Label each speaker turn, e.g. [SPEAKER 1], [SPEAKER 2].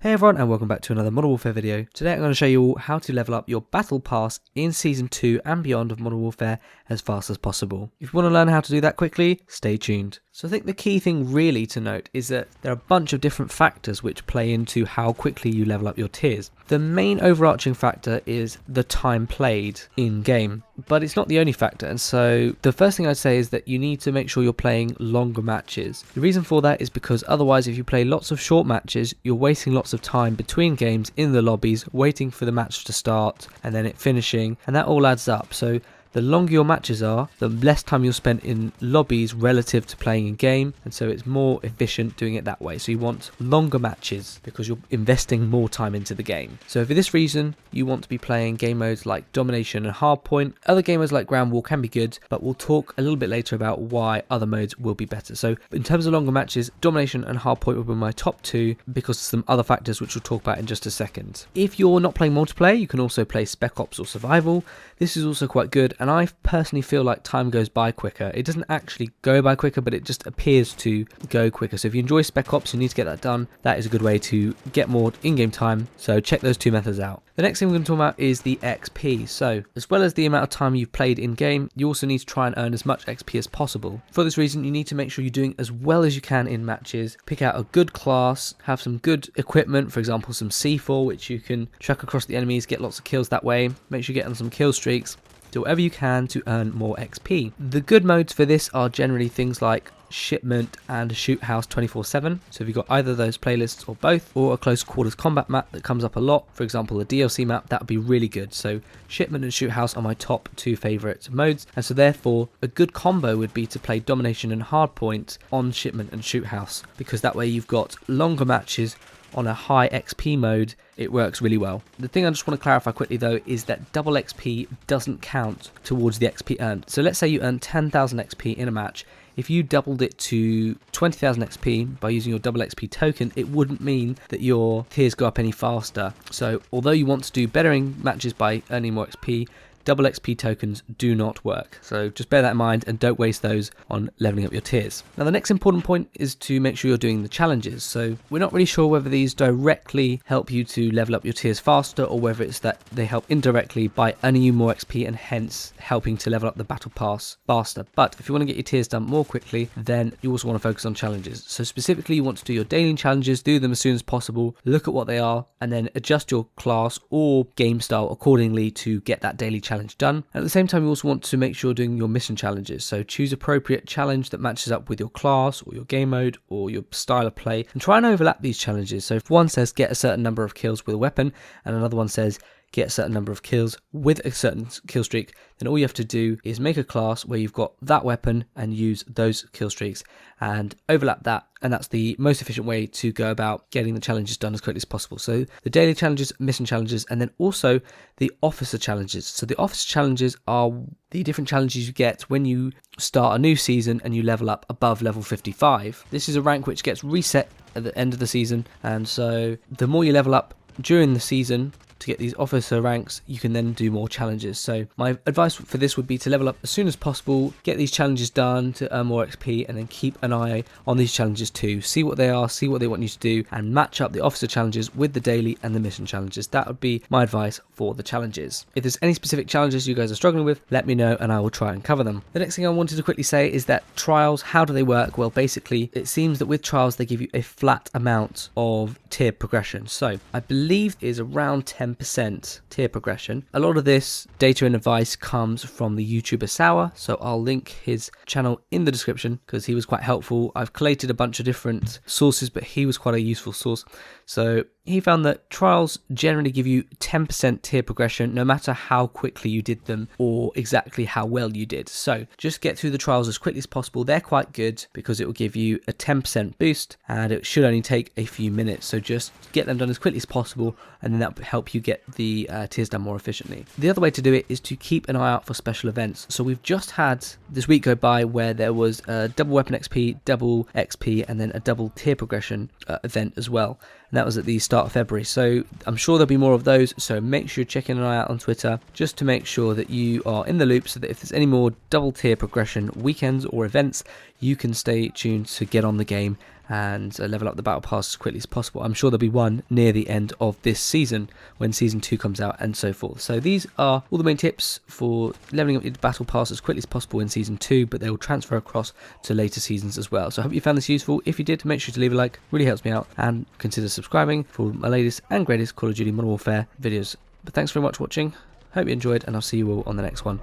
[SPEAKER 1] Hey everyone, and welcome back to another Modern Warfare video. Today I'm going to show you all how to level up your Battle Pass in Season 2 and beyond of Modern Warfare as fast as possible. If you want to learn how to do that quickly, stay tuned. So I think the key thing really to note is that there are a bunch of different factors which play into how quickly you level up your tiers. The main overarching factor is the time played in game, but it's not the only factor, and so the first thing I'd say is that you need to make sure you're playing longer matches. The reason for that is because otherwise if you play lots of short matches, you're wasting lots of time between games in the lobbies, waiting for the match to start and then it finishing, and that all adds up. So the longer your matches are, the less time you'll spend in lobbies relative to playing in game, and so it's more efficient doing it that way. So you want longer matches because you're investing more time into the game. So for this reason, you want to be playing game modes like Domination and Hardpoint. Other game modes like Ground War can be good, but we'll talk a little bit later about why other modes will be better. So in terms of longer matches, Domination and Hardpoint will be my top two because of some other factors which we'll talk about in just a second. If you're not playing multiplayer, you can also play Spec Ops or Survival. This is also quite good, and I personally feel like time goes by quicker. It doesn't actually go by quicker, but it just appears to go quicker. So if you enjoy Spec Ops, you need to get that done. That is a good way to get more in-game time, so check those two methods out. The next thing we're going to talk about is the XP. So as well as the amount of time you've played in-game, you also need to try and earn as much XP as possible. For this reason, you need to make sure you're doing as well as you can in matches. Pick out a good class, have some good equipment, for example some C4, which you can track across the enemies, get lots of kills that way. Make sure you get on some kill streaks. Do whatever you can to earn more XP. The good modes for this are generally things like Shipment and Shoot House 24/7. So if you've got either of those playlists or both, or a close quarters combat map that comes up a lot, for example a DLC map, that would be really good. So Shipment and Shoot House are my top two favourite modes, and so therefore a good combo would be to play Domination and Hardpoint on Shipment and Shoot House, because that way you've got longer matches on a high XP mode. It works really well. The thing I just want to clarify quickly though is that double XP doesn't count towards the XP earned. So let's say you earn 10,000 XP in a match. If you doubled it to 20,000 XP by using your double XP token, it wouldn't mean that your tiers go up any faster. So although you want to do better in matches by earning more XP, double XP tokens do not work. So just bear that in mind and don't waste those on leveling up your tiers. Now the next important point is to make sure you're doing the challenges. So we're not really sure whether these directly help you to level up your tiers faster, or whether it's that they help indirectly by earning you more XP and hence helping to level up the battle pass faster. But if you want to get your tiers done more quickly, then you also want to focus on challenges. So specifically you want to do your daily challenges, do them as soon as possible, look at what they are, and then adjust your class or game style accordingly to get that daily challenge done. At the same time, you also want to make sure you're doing your mission challenges. So choose appropriate challenge that matches up with your class or your game mode or your style of play, and try and overlap these challenges. So if one says get a certain number of kills with a weapon and another one says get a certain number of kills with a certain kill streak, then all you have to do is make a class where you've got that weapon and use those kill streaks and overlap that, and that's the most efficient way to go about getting the challenges done as quickly as possible. So the daily challenges, mission challenges, and then also the officer challenges. So the officer challenges are the different challenges you get when you start a new season and you level up above level 55. This is a rank which gets reset at the end of the season, and so the more you level up during the season to get these officer ranks, you can then do more challenges. So my advice for this would be to level up as soon as possible, get these challenges done to earn more XP, and then keep an eye on these challenges too. See what they are, see what they want you to do, and match up the officer challenges with the daily and the mission challenges. That would be my advice for the challenges. If there's any specific challenges you guys are struggling with, let me know and I will try and cover them. The next thing I wanted to quickly say is that trials, how do they work? Well, basically it seems that with trials they give you a flat amount of tier progression. So I believe it is around 10% tier progression. A lot of this data and advice comes from the YouTuber Sour, so I'll link his channel in the description because he was quite helpful. I've collated a bunch of different sources, but he was quite a useful source. So he found that trials generally give you 10% tier progression no matter how quickly you did them or exactly how well you did. So just get through the trials as quickly as possible. They're quite good because it will give you a 10% boost and it should only take a few minutes. So just get them done as quickly as possible, and then that will help you get the tiers done more efficiently. The other way to do it is to keep an eye out for special events. So we've just had this week go by where there was a double weapon XP, double XP, and then a double tier progression event as well. And that was at the start of February. So I'm sure there'll be more of those. So make sure you're checking an eye out on Twitter just to make sure that you are in the loop, so that if there's any more double tier progression weekends or events, you can stay tuned to get on the game and level up the battle pass as quickly as possible. I'm sure there'll be one near the end of this season when season 2 comes out and so forth. So these are all the main tips for leveling up your battle pass as quickly as possible in season 2, but they will transfer across to later seasons as well. So I hope you found this useful. If you did, make sure to leave a like, really helps me out, and consider subscribing for my latest and greatest Call of Duty Modern Warfare videos. But thanks very much for watching, hope you enjoyed, and I'll see you all on the next one.